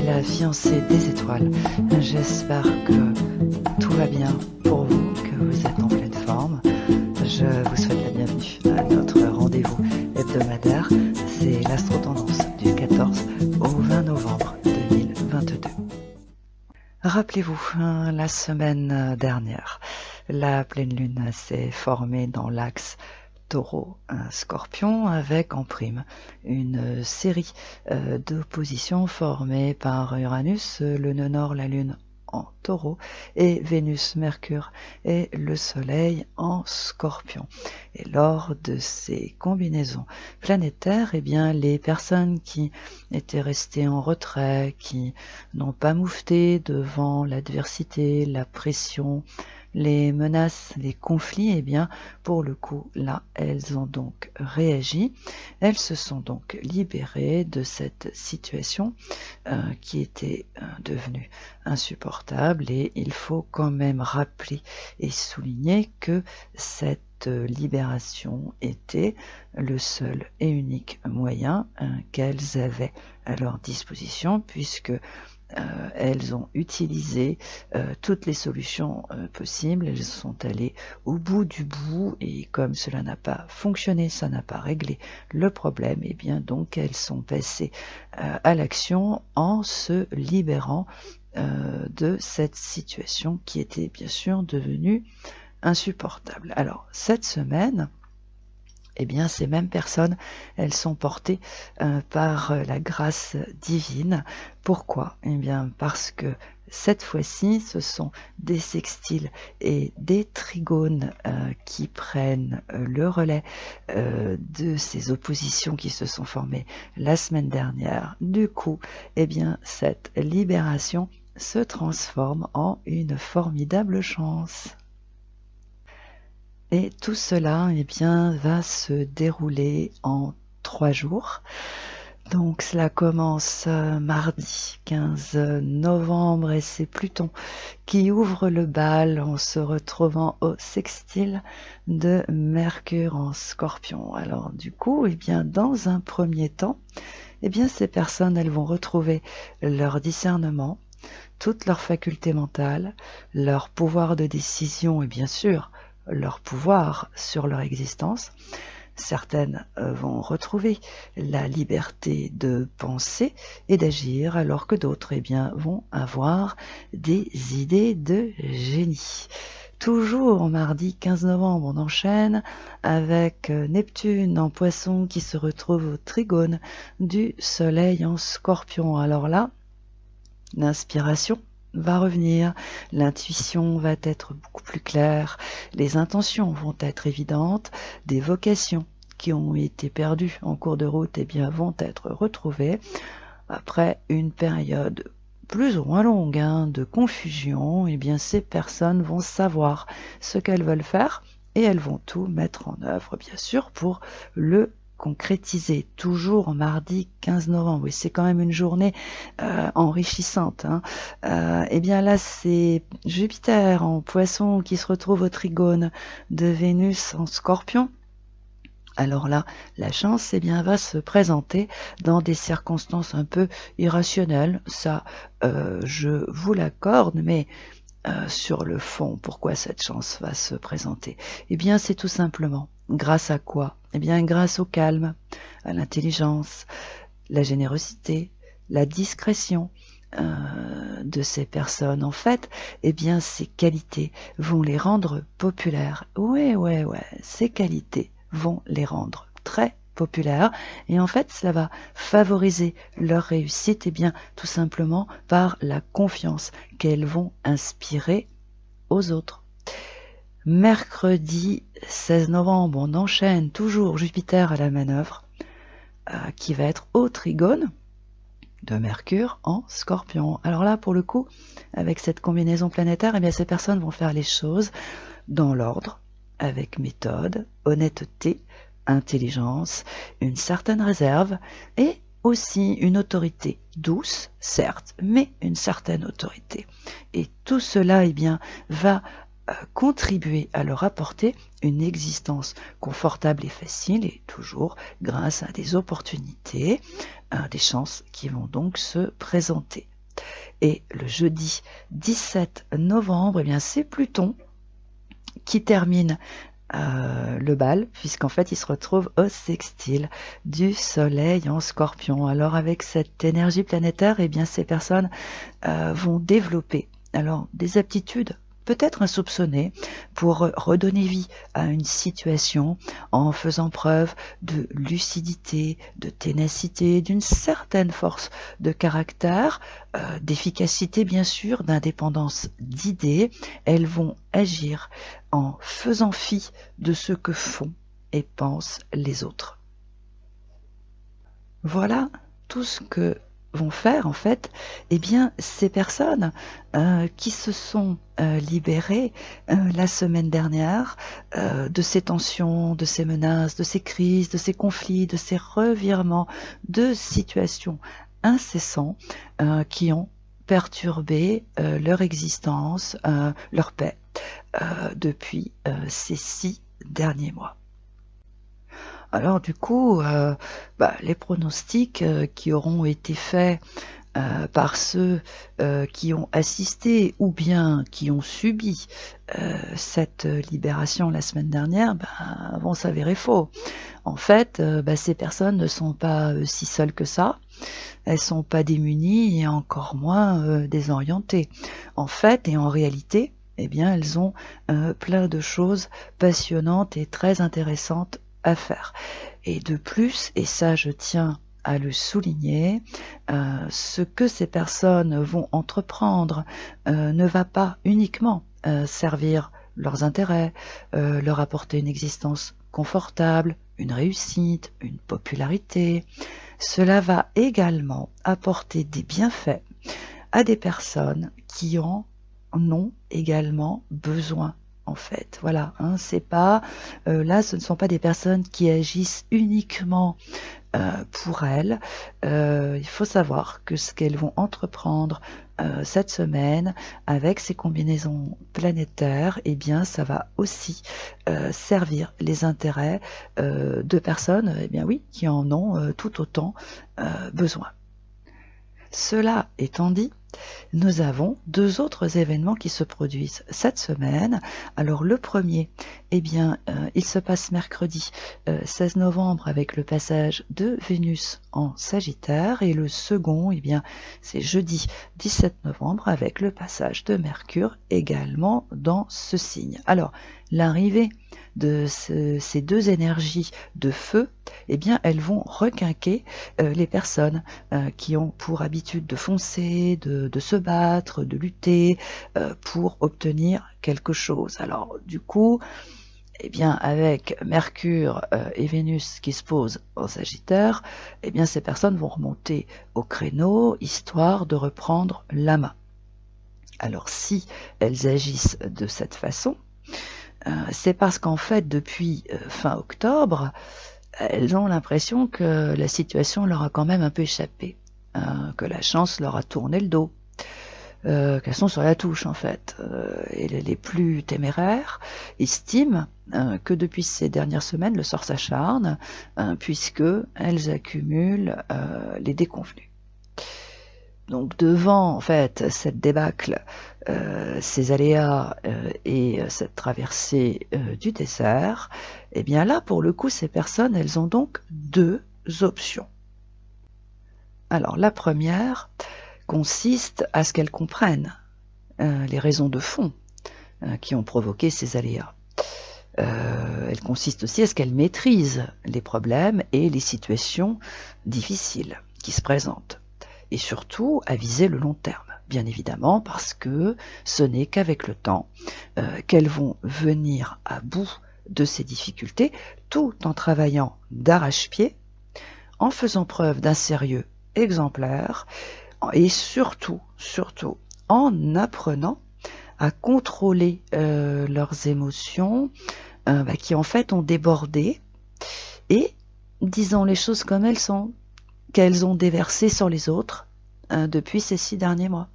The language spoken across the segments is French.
la fiancée des étoiles. J'espère que tout va bien pour vous, que vous êtes en pleine forme. Je vous souhaite la bienvenue à notre rendez-vous hebdomadaire. C'est l'Astro-Tendance du 14 au 20 novembre 2022. Rappelez-vous, la semaine dernière, la pleine lune s'est formée dans l'axe Taureau-Scorpion avec en prime une série d'oppositions formées par Uranus, le nœud nord, la lune en Taureau et Vénus, Mercure et le Soleil en Scorpion. Et lors de ces combinaisons planétaires, eh bien, les personnes qui étaient restées en retrait, qui n'ont pas moufté devant l'adversité, la pression, les menaces, les conflits, eh bien, pour le coup, là, elles ont donc réagi. Elles se sont donc libérées de cette situation qui était devenue insupportable, et il faut quand même rappeler et souligner que cette libération était le seul et unique moyen qu'elles avaient à leur disposition, puisque elles ont utilisé toutes les solutions possibles. Elles sont allées au bout du bout, et comme cela n'a pas fonctionné, ça n'a pas réglé le problème, et bien donc elles sont passées à l'action en se libérant de cette situation qui était bien sûr devenue insupportable. Alors cette semaine, eh bien, ces mêmes personnes, elles sont portées par la grâce divine. Pourquoi ? Eh bien, parce que cette fois-ci, ce sont des sextiles et des trigones qui prennent le relais de ces oppositions qui se sont formées la semaine dernière. Du coup, eh bien, cette libération se transforme en une formidable chance. Et tout cela, eh bien, va se dérouler en 3 jours. Donc cela commence mardi 15 novembre et c'est Pluton qui ouvre le bal en se retrouvant au sextile de Mercure en Scorpion. Alors du coup, eh bien, dans un premier temps, eh bien, ces personnes, elles vont retrouver leur discernement, toutes leurs facultés mentales, leur pouvoir de décision et bien sûr leur pouvoir sur leur existence. Certaines vont retrouver la liberté de penser et d'agir, alors que d'autres eh bien, vont avoir des idées de génie. Toujours mardi 15 novembre, on enchaîne avec Neptune en Poisson qui se retrouve au trigone du Soleil en Scorpion. Alors là, l'inspiration va revenir, l'intuition va être beaucoup plus claire, les intentions vont être évidentes, des vocations qui ont été perdues en cours de route eh bien, vont être retrouvées après une période plus ou moins longue de confusion. Eh bien, ces personnes vont savoir ce qu'elles veulent faire et elles vont tout mettre en œuvre, bien sûr, pour le concrétiser. Toujours mardi 15 novembre, oui, c'est quand même une journée enrichissante. Eh bien là, c'est Jupiter en Poisson qui se retrouve au trigone de Vénus en Scorpion. Alors là, la chance eh bien, va se présenter dans des circonstances un peu irrationnelles. Ça, je vous l'accorde, mais sur le fond, pourquoi cette chance va se présenter ? Eh bien, c'est tout simplement grâce à quoi ? Eh bien, grâce au calme, à l'intelligence, la générosité, la discrétion de ces personnes. En fait, eh bien, ces qualités vont les rendre populaires. Ouais, ces qualités vont les rendre très populaires, et en fait cela va favoriser leur réussite, et bien tout simplement par la confiance qu'elles vont inspirer aux autres. Mercredi 16 novembre, on enchaîne toujours Jupiter à la manœuvre qui va être au trigone de Mercure en Scorpion. Alors là, pour le coup, avec cette combinaison planétaire, eh bien, ces personnes vont faire les choses dans l'ordre, avec méthode, honnêteté, intelligence, une certaine réserve et aussi une autorité douce, certes, mais une certaine autorité. Et tout cela, eh bien, va contribuer à leur apporter une existence confortable et facile, et toujours grâce à des opportunités, des chances qui vont donc se présenter. Et le jeudi 17 novembre, eh bien c'est Pluton qui termine le bal, puisqu'en fait il se retrouve au sextile du Soleil en Scorpion. Alors avec cette énergie planétaire, eh bien ces personnes vont développer alors des aptitudes peut-être insoupçonnées pour redonner vie à une situation en faisant preuve de lucidité, de ténacité, d'une certaine force de caractère, d'efficacité bien sûr, d'indépendance d'idées. Elles vont agir en faisant fi de ce que font et pensent les autres. Voilà tout ce que vont faire en fait eh bien ces personnes qui se sont libérées la semaine dernière de ces tensions, de ces menaces, de ces crises, de ces conflits, de ces revirements, de situations incessants qui ont perturbé leur existence, leur paix depuis ces 6 derniers mois. Alors du coup, les pronostics qui auront été faits par ceux qui ont assisté ou bien qui ont subi cette libération la semaine dernière vont s'avérer faux. En fait, ces personnes ne sont pas si seules que ça, elles sont pas démunies et encore moins désorientées. En fait et en réalité, eh bien, elles ont plein de choses passionnantes et très intéressantes à faire. Et de plus, et ça je tiens à le souligner, ce que ces personnes vont entreprendre ne va pas uniquement servir leurs intérêts, leur apporter une existence confortable, une réussite, une popularité. Cela va également apporter des bienfaits à des personnes qui en ont également besoin. En fait, voilà, c'est pas là, ce ne sont pas des personnes qui agissent uniquement pour elles. Il faut savoir que ce qu'elles vont entreprendre cette semaine avec ces combinaisons planétaires, eh bien, ça va aussi servir les intérêts de personnes, eh bien oui, qui en ont tout autant besoin. Cela étant dit, nous avons 2 autres événements qui se produisent cette semaine. Alors le premier, eh bien, il se passe mercredi 16 novembre avec le passage de Vénus en Sagittaire, et le second, eh bien, c'est jeudi 17 novembre avec le passage de Mercure également dans ce signe. Alors, l'arrivée de ces 2 énergies de feu, eh bien, elles vont requinquer les personnes qui ont pour habitude de foncer, de se battre, de lutter pour obtenir quelque chose. Alors, du coup, eh bien, avec Mercure et Vénus qui se posent en Sagittaire, eh bien, ces personnes vont remonter au créneau, histoire de reprendre la main. Alors, si elles agissent de cette façon, c'est parce qu'en fait, depuis fin octobre, elles ont l'impression que la situation leur a quand même un peu échappé, que la chance leur a tourné le dos, qu'elles sont sur la touche en fait. Et les plus téméraires estiment que depuis ces dernières semaines, le sort s'acharne, puisque elles accumulent les déconvenus. Donc devant en fait cette débâcle, ces aléas et cette traversée du désert, eh bien là pour le coup ces personnes elles ont donc 2 options. Alors la première consiste à ce qu'elles comprennent les raisons de fond qui ont provoqué ces aléas. Elle consiste aussi à ce qu'elles maîtrisent les problèmes et les situations difficiles qui se présentent. Et surtout à viser le long terme, bien évidemment, parce que ce n'est qu'avec le temps qu'elles vont venir à bout de ces difficultés, tout en travaillant d'arrache-pied, en faisant preuve d'un sérieux exemplaire, et surtout en apprenant à contrôler leurs émotions qui en fait ont débordé, et disons les choses comme elles sont, qu'elles ont déversé sur les autres depuis ces 6 derniers mois.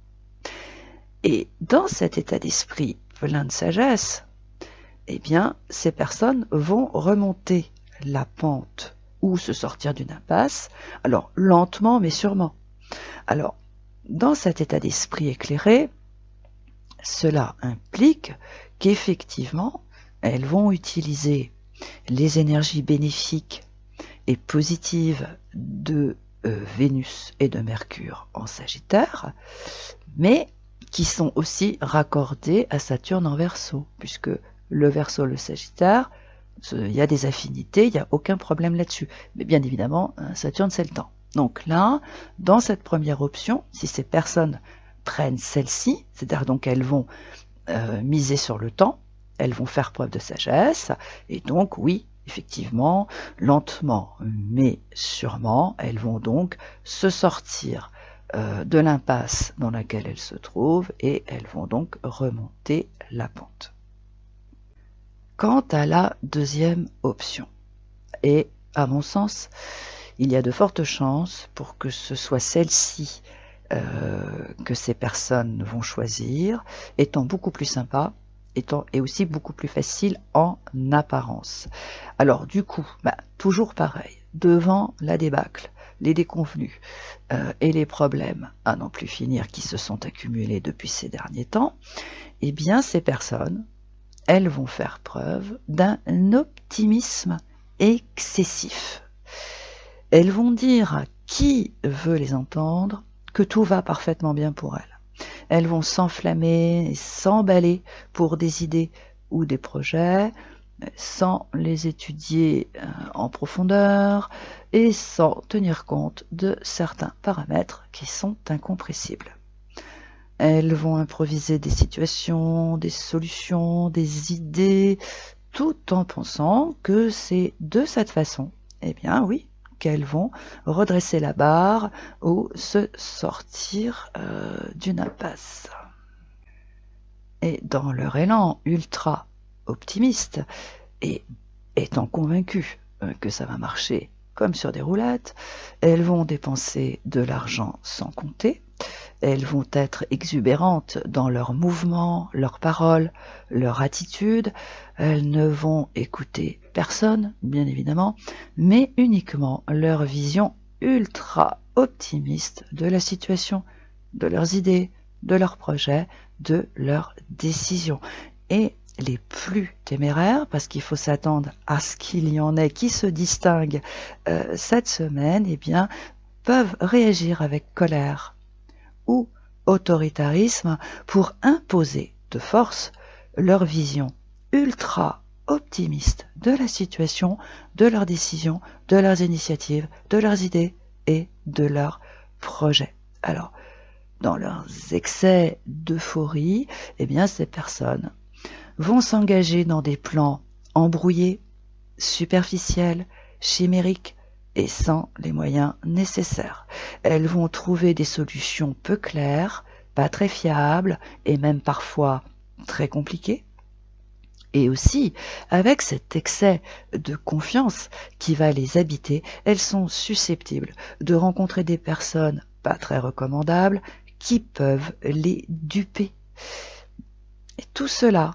Et dans cet état d'esprit plein de sagesse, eh bien, ces personnes vont remonter la pente ou se sortir d'une impasse, alors lentement mais sûrement. Alors, dans cet état d'esprit éclairé, cela implique qu'effectivement, elles vont utiliser les énergies bénéfiques et positives de Vénus et de Mercure en Sagittaire, mais qui sont aussi raccordées à Saturne en Verseau, puisque le Verseau, le Sagittaire, il y a des affinités, il n'y a aucun problème là-dessus. Mais bien évidemment, Saturne, c'est le temps. Donc là, dans cette première option, si ces personnes prennent celle-ci, c'est-à-dire donc elles vont miser sur le temps, elles vont faire preuve de sagesse, et donc oui, effectivement, lentement mais sûrement, elles vont donc se sortir de l'impasse dans laquelle elles se trouvent et elles vont donc remonter la pente. Quant à la deuxième option, et à mon sens, il y a de fortes chances pour que ce soit celle-ci que ces personnes vont choisir, étant beaucoup plus sympa, et aussi beaucoup plus facile en apparence. Alors du coup, toujours pareil, devant la débâcle, les déconvenus et les problèmes à n'en plus finir qui se sont accumulés depuis ces derniers temps, eh bien ces personnes, elles vont faire preuve d'un optimisme excessif. Elles vont dire à qui veut les entendre que tout va parfaitement bien pour elles. Elles vont s'enflammer et s'emballer pour des idées ou des projets sans les étudier en profondeur et sans tenir compte de certains paramètres qui sont incompressibles. Elles vont improviser des situations, des solutions, des idées, tout en pensant que c'est de cette façon, eh bien oui, qu'elles vont redresser la barre ou se sortir d'une impasse. Et dans leur élan ultra optimiste, et étant convaincues que ça va marcher comme sur des roulettes, elles vont dépenser de l'argent sans compter, elles vont être exubérantes dans leurs mouvements, leurs paroles, leur attitude, elles ne vont écouter personne, bien évidemment, mais uniquement leur vision ultra optimiste de la situation, de leurs idées, de leurs projets, de leurs décisions. Et les plus téméraires, parce qu'il faut s'attendre à ce qu'il y en ait qui se distinguent cette semaine, eh bien, peuvent réagir avec colère ou autoritarisme pour imposer de force leur vision ultra optimiste de la situation, de leurs décisions, de leurs initiatives, de leurs idées et de leurs projets. Alors, dans leurs excès d'euphorie, eh bien, ces personnes vont s'engager dans des plans embrouillés, superficiels, chimériques et sans les moyens nécessaires. Elles vont trouver des solutions peu claires, pas très fiables et même parfois très compliquées. Et aussi, avec cet excès de confiance qui va les habiter, elles sont susceptibles de rencontrer des personnes pas très recommandables qui peuvent les duper. Et tout cela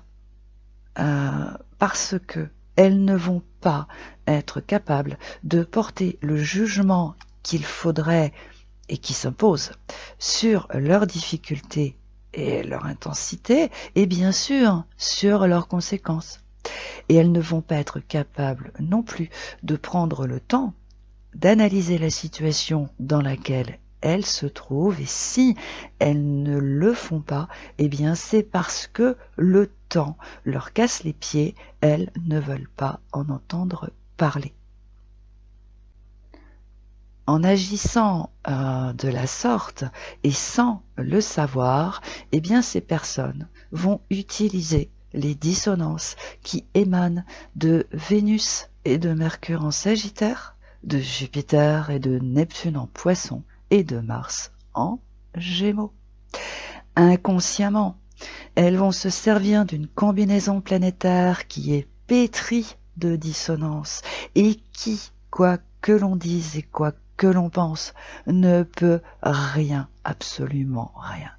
parce que elles ne vont pas être capables de porter le jugement qu'il faudrait et qui s'impose sur leurs difficultés et leur intensité, et bien sûr sur leurs conséquences. Et elles ne vont pas être capables non plus de prendre le temps d'analyser la situation dans laquelle elles se trouvent, et si elles ne le font pas, eh bien c'est parce que le temps leur casse les pieds, elles ne veulent pas en entendre parler. En agissant de la sorte et sans le savoir, eh bien ces personnes vont utiliser les dissonances qui émanent de Vénus et de Mercure en Sagittaire, de Jupiter et de Neptune en Poisson et de Mars en Gémeaux. Inconsciemment, elles vont se servir d'une combinaison planétaire qui est pétrie de dissonances et qui, quoi que l'on dise et quoi que l'on pense, ne peut rien, absolument rien.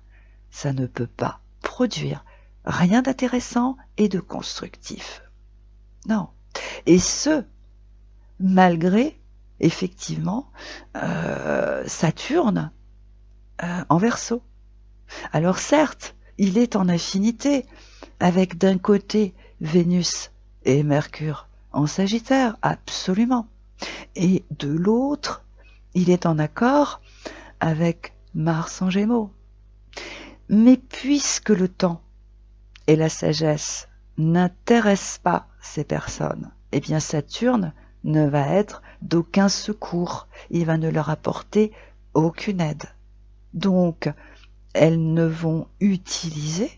Ça ne peut pas produire rien d'intéressant et de constructif. Non. Et ce, malgré, effectivement, Saturne en Verseau. Alors certes, il est en affinité avec d'un côté Vénus et Mercure en Sagittaire, absolument. Et de l'autre, il est en accord avec Mars en Gémeaux. Mais puisque le temps et la sagesse n'intéressent pas ces personnes, eh bien Saturne ne va être d'aucun secours. Il va ne leur apporter aucune aide. Donc, elles ne vont utiliser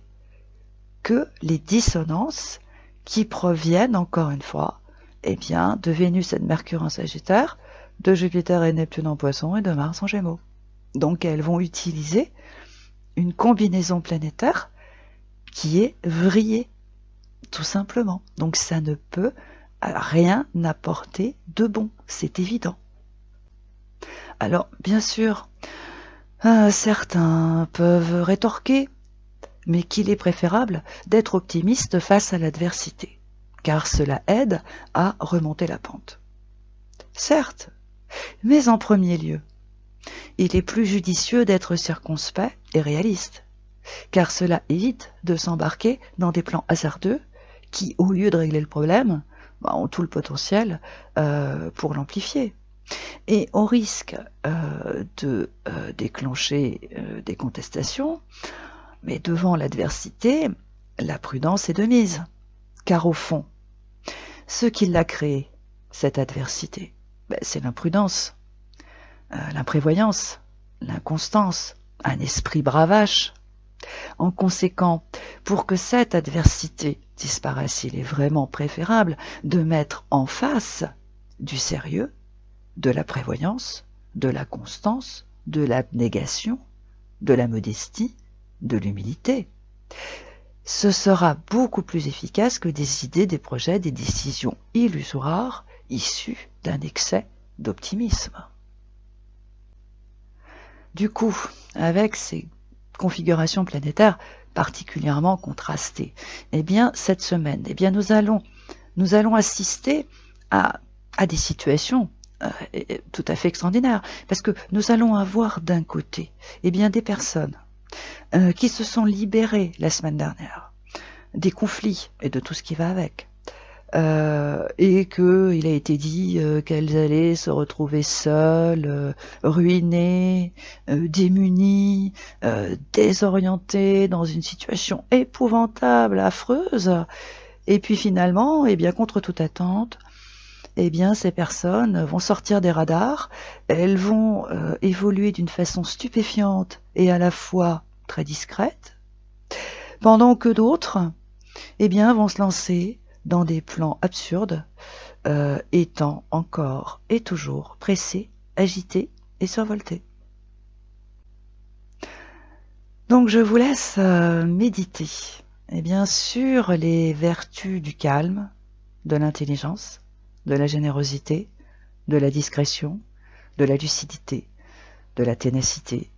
que les dissonances qui proviennent, encore une fois, eh bien, de Vénus et de Mercure en Sagittaire, de Jupiter et Neptune en Poisson et de Mars en Gémeaux. Donc, elles vont utiliser une combinaison planétaire qui est vrillée, tout simplement. Donc, ça ne peut rien apporter de bon, c'est évident. Alors, bien sûr, certains peuvent rétorquer, mais qu'il est préférable d'être optimiste face à l'adversité, car cela aide à remonter la pente. Certes, mais en premier lieu, il est plus judicieux d'être circonspect et réaliste, car cela évite de s'embarquer dans des plans hasardeux qui, au lieu de régler le problème, ont tout le potentiel pour l'amplifier. Et on risque de déclencher des contestations, mais devant l'adversité, la prudence est de mise. Car au fond, ce qui l'a créée, cette adversité, c'est l'imprudence, l'imprévoyance, l'inconstance, un esprit bravache. En conséquent, pour que cette adversité disparaisse, il est vraiment préférable de mettre en face du sérieux, de la prévoyance, de la constance, de l'abnégation, de la modestie, de l'humilité. Ce sera beaucoup plus efficace que des idées, des projets, des décisions illusoires issues d'un excès d'optimisme. Du coup, avec ces configurations planétaires particulièrement contrastées, eh bien, cette semaine, eh bien, nous allons assister à des situations tout à fait extraordinaires, parce que nous allons avoir d'un côté, eh bien, des personnes qui se sont libérées la semaine dernière des conflits et de tout ce qui va avec, et qu'il a été dit qu'elles allaient se retrouver seules, ruinées, démunies, désorientées, dans une situation épouvantable, affreuse, et puis finalement, eh bien, contre toute attente, eh bien, ces personnes vont sortir des radars, elles vont évoluer d'une façon stupéfiante et à la fois très discrète, pendant que d'autres, eh bien, vont se lancer dans des plans absurdes, étant encore et toujours pressés, agités et survoltés. Donc, je vous laisse méditer, eh bien, sur les vertus du calme, de l'intelligence, de la générosité, de la discrétion, de la lucidité, de la ténacité,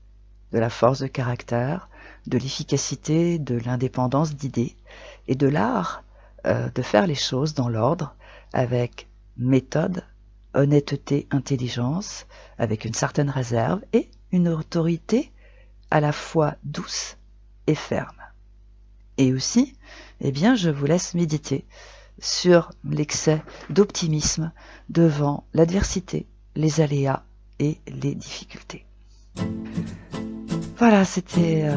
de la force de caractère, de l'efficacité, de l'indépendance d'idées et de l'art de faire les choses dans l'ordre, avec méthode, honnêteté, intelligence, avec une certaine réserve et une autorité à la fois douce et ferme. Et aussi, eh bien, je vous laisse méditer sur l'excès d'optimisme devant l'adversité, les aléas et les difficultés. Voilà, c'était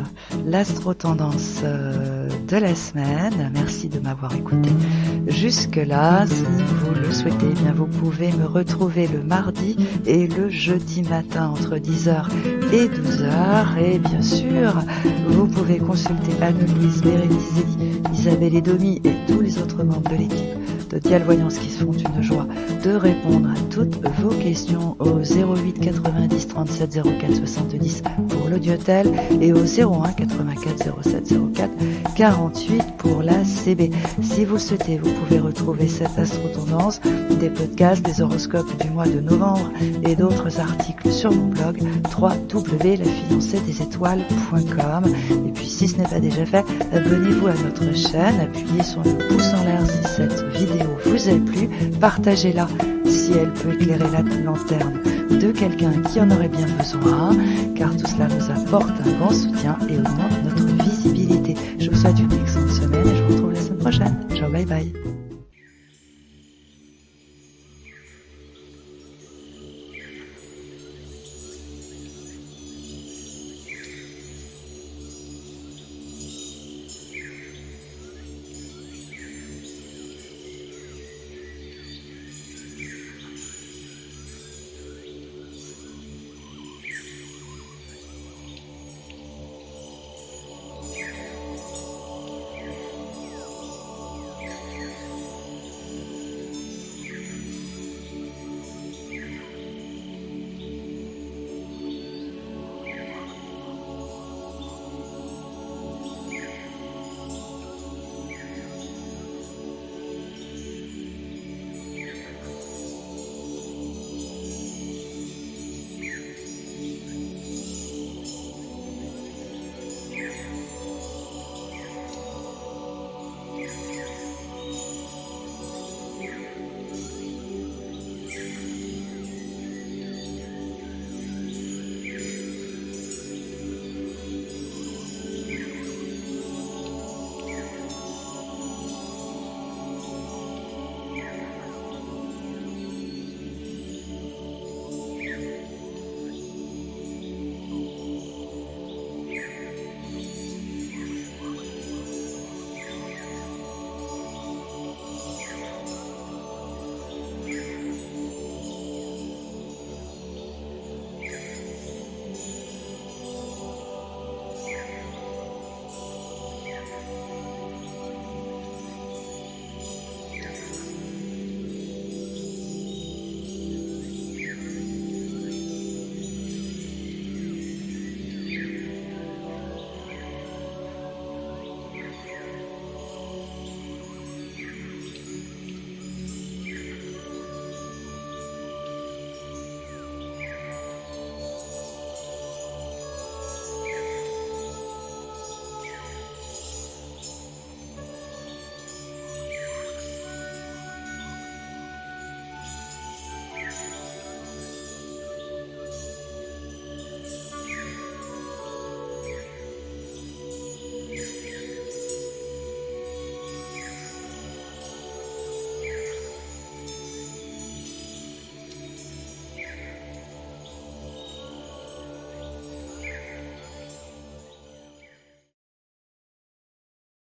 l'astro-tendance de la semaine. Merci de m'avoir écouté jusque-là. Si vous le souhaitez, bien vous pouvez me retrouver le mardi et le jeudi matin entre 10h et 12h. Et bien sûr, vous pouvez consulter Anne-Louise, Bérénice Zélie, Isabelle Edomi et tous les autres membres de l'équipe de Dial Voyance qui se font une joie de répondre à toutes vos questions au 08 90 37 04 70 pour l'audiotel et au 01 84 07 04 48 pour la CB. Si vous le souhaitez, vous pouvez retrouver cette astro-tendance, des podcasts, des horoscopes du mois de novembre et d'autres articles sur mon blog www.lafiancéedesétoiles.com. Et puis si ce n'est pas déjà fait, abonnez-vous à notre chaîne, appuyez sur le pouce en l'air si cette vidéo vous a plu, partagez-la si elle peut éclairer la lanterne de quelqu'un qui en aurait bien besoin, car tout cela nous apporte un grand soutien et augmente notre visibilité. Je vous souhaite une excellente semaine et je vous retrouve la semaine prochaine. Ciao, bye bye.